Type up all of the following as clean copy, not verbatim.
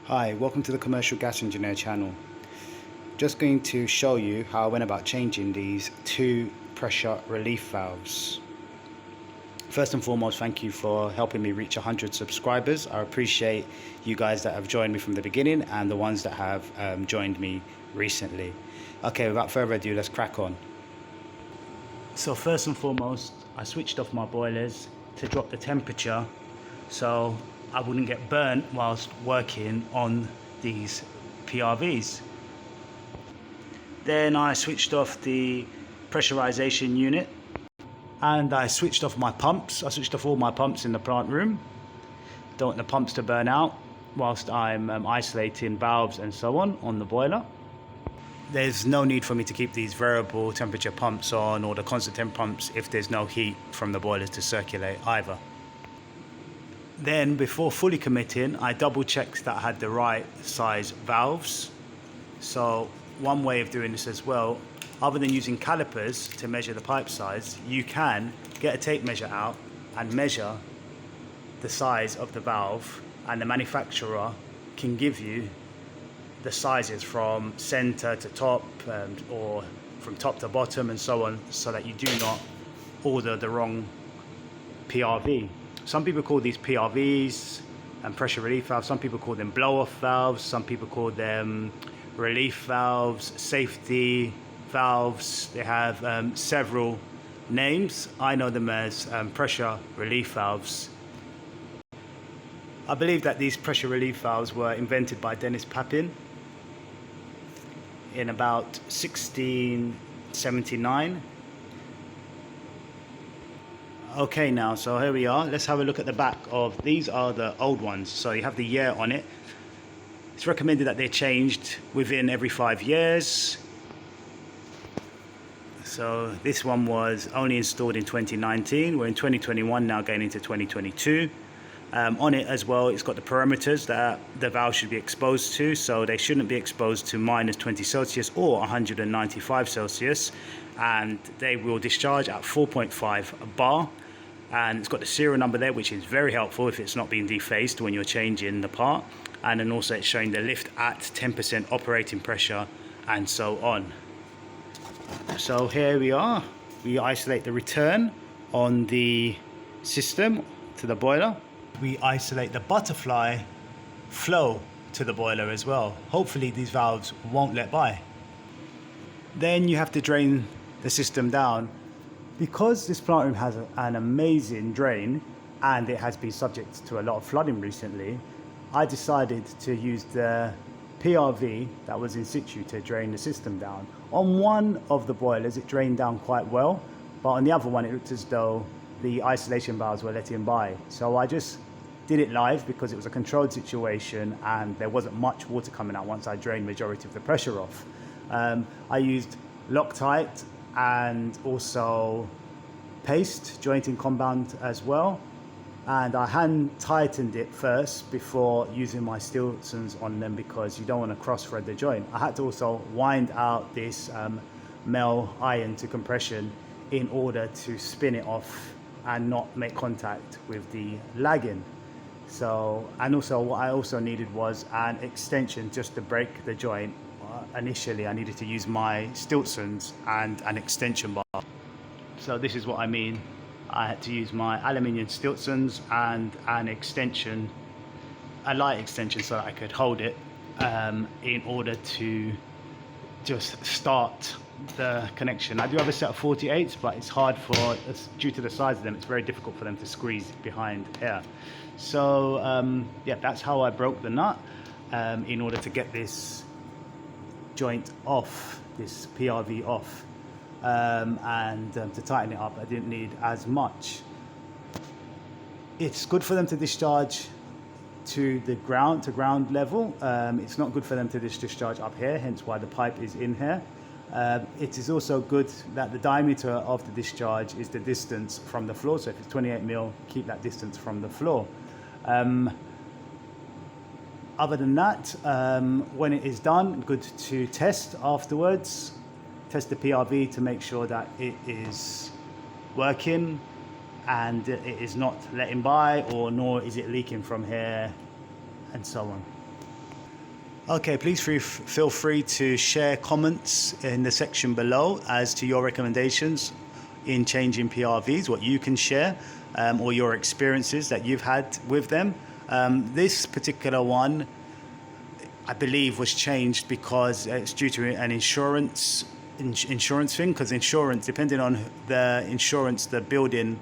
Hi, welcome to the Commercial Gas Engineer channel. Just going to show you how I went about changing these two pressure relief valves. First and foremost, thank you for helping me reach 100 subscribers. I appreciate you guys that have joined me from the beginning and the ones that have joined me recently. Okay, without further ado, let's crack on. So first and foremost, I switched off my boilers to drop the temperature so I wouldn't get burnt whilst working on these PRVs. Then I switched off the pressurization unit and I switched off my pumps. I switched off all my pumps in the plant room. Don't want the pumps to burn out whilst I'm isolating valves and so on the boiler. There's no need for me to keep these variable temperature pumps on or the constant temp pumps if there's no heat from the boilers to circulate either. Then before fully committing, I double checked that I had the right size valves. So one way of doing this as well, other than using calipers to measure the pipe size, you can get a tape measure out and measure the size of the valve, and the manufacturer can give you the sizes from center to top or from top to bottom and so on, so that you do not order the wrong PRV. Some people call these PRVs and pressure relief valves. Some people call them blow-off valves. Some people call them relief valves, safety valves. They have several names. I know them as pressure relief valves. I believe that these pressure relief valves were invented by Dennis Papin in about 1679. Okay, now, so here we are. Let's have a look at the back of these. Are the old ones, so you have the year on it. It's recommended that they're changed within every 5 years. So this one was only installed in 2019. We're in 2021 now, going into 2022. On it as well, it's got the parameters that the valve should be exposed to, so they shouldn't be exposed to -20 Celsius or 195 Celsius, and they will discharge at 4.5 bar. And it's got the serial number there, which is very helpful if it's not being defaced when you're changing the part. And then also it's showing the lift at 10% operating pressure and so on. So here we are. We isolate the return on the system to the boiler. We isolate the butterfly flow to the boiler as well. Hopefully these valves won't let by. Then you have to drain the system down. Because this plant room has an amazing drain and it has been subject to a lot of flooding recently, I decided to use the PRV that was in situ to drain the system down. On one of the boilers it drained down quite well, but on the other one it looked as though the isolation valves were letting by. So I just did it live because it was a controlled situation and there wasn't much water coming out once I drained majority of the pressure off. I used Loctite and also paste jointing compound as well, and I hand tightened it first before using my Stiltsons on them because you don't want to cross thread the joint. I had to also wind out this mel iron to compression in order to spin it off and not make contact with the lagging. So, and also what I also needed was an extension just to break the joint. Initially I needed to use my Stiltsons and an extension bar. So this is what I mean. I had to use my aluminium Stiltsons and an extension, a light extension, so that I could hold it in order to just start the connection. I do have a set of 48s, but it's hard due to the size of them, it's very difficult for them to squeeze behind here. So yeah, that's how I broke the nut in order to get this joint off, this PRV off, and to tighten it up I didn't need as much. It's good for them to discharge to the ground level. It's not good for them to discharge up here, hence why the pipe is in here. It is also good that the diameter of the discharge is the distance from the floor, so if it's 28 mil, keep that distance from the floor. Other than that, when it is done, good to test afterwards. Test the PRV to make sure that it is working and it is not letting by, or nor is it leaking from here and so on. Okay, please feel free to share comments in the section below as to your recommendations in changing PRVs, what you can share, or your experiences that you've had with them. This particular one, I believe, was changed because it's due to an insurance thing, because insurance, depending on the insurance the building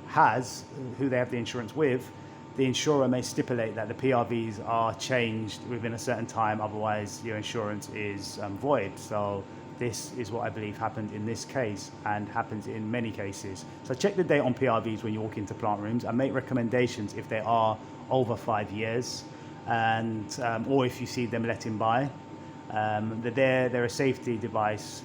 has, who they have the insurance with, the insurer may stipulate that the PRVs are changed within a certain time, otherwise your insurance is void. So this is what I believe happened in this case, and happens in many cases. So check the date on PRVs when you walk into plant rooms, and make recommendations if they are over 5 years, and or if you see them letting by. They're a safety device,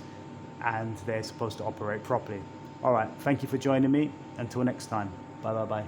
and they're supposed to operate properly. All right, thank you for joining me. Until next time, bye.